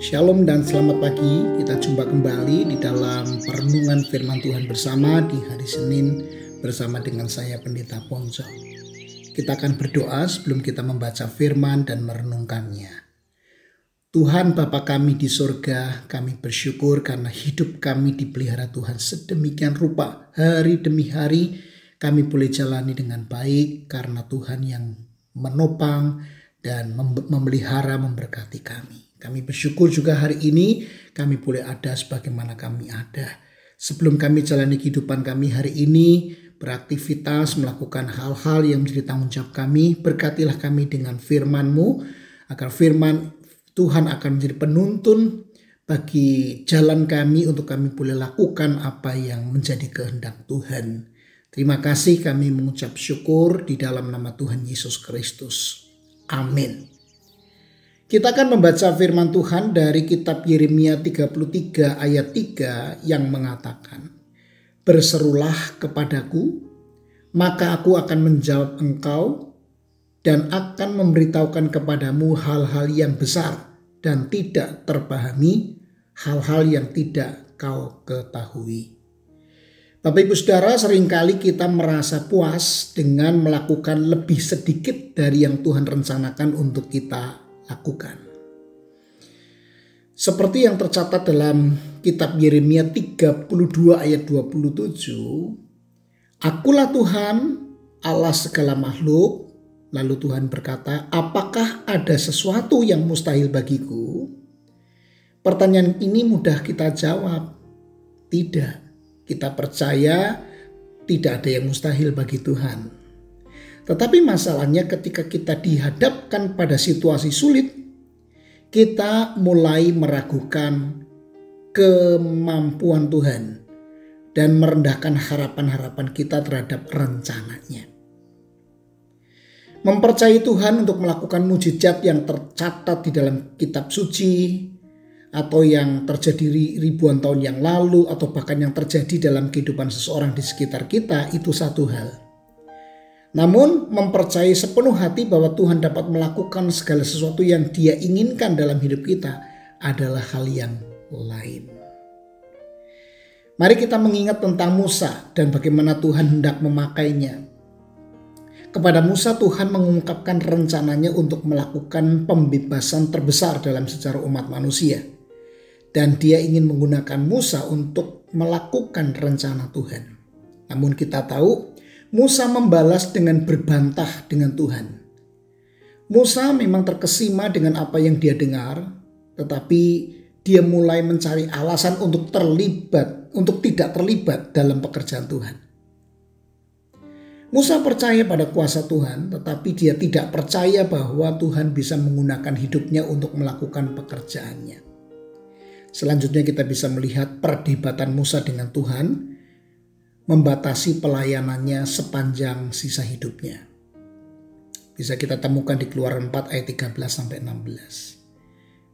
Shalom dan selamat pagi. Kita jumpa kembali di dalam perenungan firman Tuhan bersama di hari Senin bersama dengan saya Pendeta Ponco. Kita akan berdoa sebelum kita membaca firman dan merenungkannya. Tuhan Bapa kami di surga, kami bersyukur karena hidup kami dipelihara Tuhan sedemikian rupa. Hari demi hari kami boleh jalani dengan baik karena Tuhan yang menopang dan memelihara memberkati kami. Kami bersyukur juga hari ini kami boleh ada sebagaimana kami ada. Sebelum kami jalani kehidupan kami hari ini, beraktivitas, melakukan hal-hal yang menjadi tanggung jawab kami, berkatilah kami dengan firman-Mu, agar firman Tuhan akan menjadi penuntun bagi jalan kami untuk kami boleh lakukan apa yang menjadi kehendak Tuhan. Terima kasih, kami mengucap syukur di dalam nama Tuhan Yesus Kristus. Amin. Kita akan membaca firman Tuhan dari kitab Yeremia 33 ayat 3 yang mengatakan, "Berserulah kepadaku, maka aku akan menjawab engkau dan akan memberitahukan kepadamu hal-hal yang besar dan tidak terpahami, hal-hal yang tidak kau ketahui." Bapak Ibu Saudara, seringkali kita merasa puas dengan melakukan lebih sedikit dari yang Tuhan rencanakan untuk kita lakukan. Seperti yang tercatat dalam kitab Yeremia 32 ayat 27, "Akulah Tuhan, Allah segala makhluk." Lalu Tuhan berkata, "Apakah ada sesuatu yang mustahil bagiku?" Pertanyaan ini mudah kita jawab. Tidak. Kita percaya tidak ada yang mustahil bagi Tuhan. Tetapi masalahnya ketika kita dihadapkan pada situasi sulit, kita mulai meragukan kemampuan Tuhan dan merendahkan harapan-harapan kita terhadap rencananya. Mempercayai Tuhan untuk melakukan mujizat yang tercatat di dalam kitab suci, atau yang terjadi ribuan tahun yang lalu, atau bahkan yang terjadi dalam kehidupan seseorang di sekitar kita, itu satu hal. Namun mempercayai sepenuh hati bahwa Tuhan dapat melakukan segala sesuatu yang Dia inginkan dalam hidup kita adalah hal yang lain. Mari kita mengingat tentang Musa dan bagaimana Tuhan hendak memakainya. Kepada Musa Tuhan mengungkapkan rencananya untuk melakukan pembebasan terbesar dalam sejarah umat manusia. Dan Dia ingin menggunakan Musa untuk melakukan rencana Tuhan. Namun kita tahu Musa membalas dengan berbantah dengan Tuhan. Musa memang terkesima dengan apa yang dia dengar, tetapi dia mulai mencari alasan untuk tidak terlibat dalam pekerjaan Tuhan. Musa percaya pada kuasa Tuhan, tetapi dia tidak percaya bahwa Tuhan bisa menggunakan hidupnya untuk melakukan pekerjaannya. Selanjutnya kita bisa melihat perdebatan Musa dengan Tuhan, membatasi pelayanannya sepanjang sisa hidupnya. Bisa kita temukan di Keluaran 4 ayat 13-16.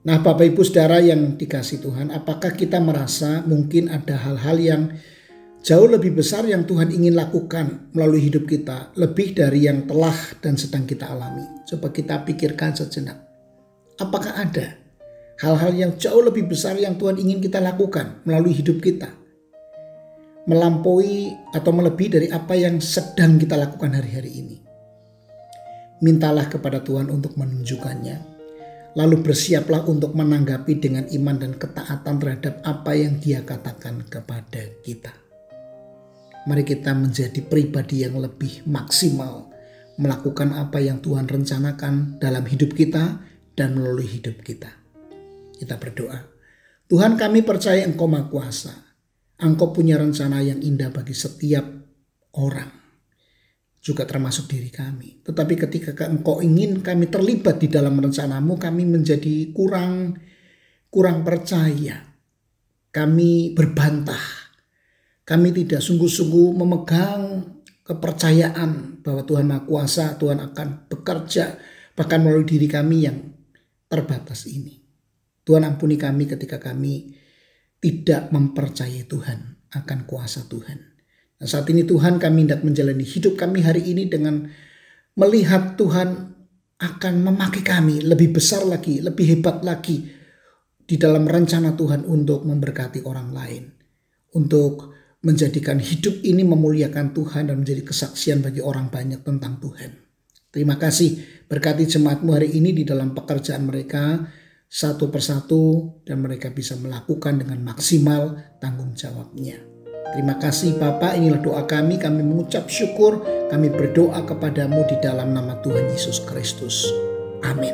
Nah, Bapak Ibu Saudara yang dikasihi Tuhan, apakah kita merasa mungkin ada hal-hal yang jauh lebih besar yang Tuhan ingin lakukan melalui hidup kita, lebih dari yang telah dan sedang kita alami? Coba kita pikirkan sejenak. Apakah ada hal-hal yang jauh lebih besar yang Tuhan ingin kita lakukan melalui hidup kita, melampaui atau melebihi dari apa yang sedang kita lakukan hari-hari ini? Mintalah kepada Tuhan untuk menunjukkannya, lalu bersiaplah untuk menanggapi dengan iman dan ketaatan terhadap apa yang Dia katakan kepada kita. Mari kita menjadi pribadi yang lebih maksimal melakukan apa yang Tuhan rencanakan dalam hidup kita dan melalui hidup kita. Kita berdoa. Tuhan, kami percaya Engkau Maha Kuasa. Engkau punya rencana yang indah bagi setiap orang, juga termasuk diri kami. Tetapi ketika Engkau ingin kami terlibat di dalam rencanamu, kami menjadi kurang percaya. Kami berbantah. Kami tidak sungguh-sungguh memegang kepercayaan bahwa Tuhan Maha Kuasa, Tuhan akan bekerja bahkan melalui diri kami yang terbatas ini. Tuhan, ampuni kami ketika kami tidak mempercayai Tuhan akan kuasa Tuhan. Nah, saat ini Tuhan, kami hendak menjalani hidup kami hari ini dengan melihat Tuhan akan memakai kami lebih besar lagi, lebih hebat lagi di dalam rencana Tuhan untuk memberkati orang lain, untuk menjadikan hidup ini memuliakan Tuhan dan menjadi kesaksian bagi orang banyak tentang Tuhan. Terima kasih, berkati jemaatmu hari ini di dalam pekerjaan mereka satu persatu dan mereka bisa melakukan dengan maksimal tanggung jawabnya. Terima kasih Bapa, inilah doa kami mengucap syukur, kami berdoa kepadamu di dalam nama Tuhan Yesus Kristus. Amin.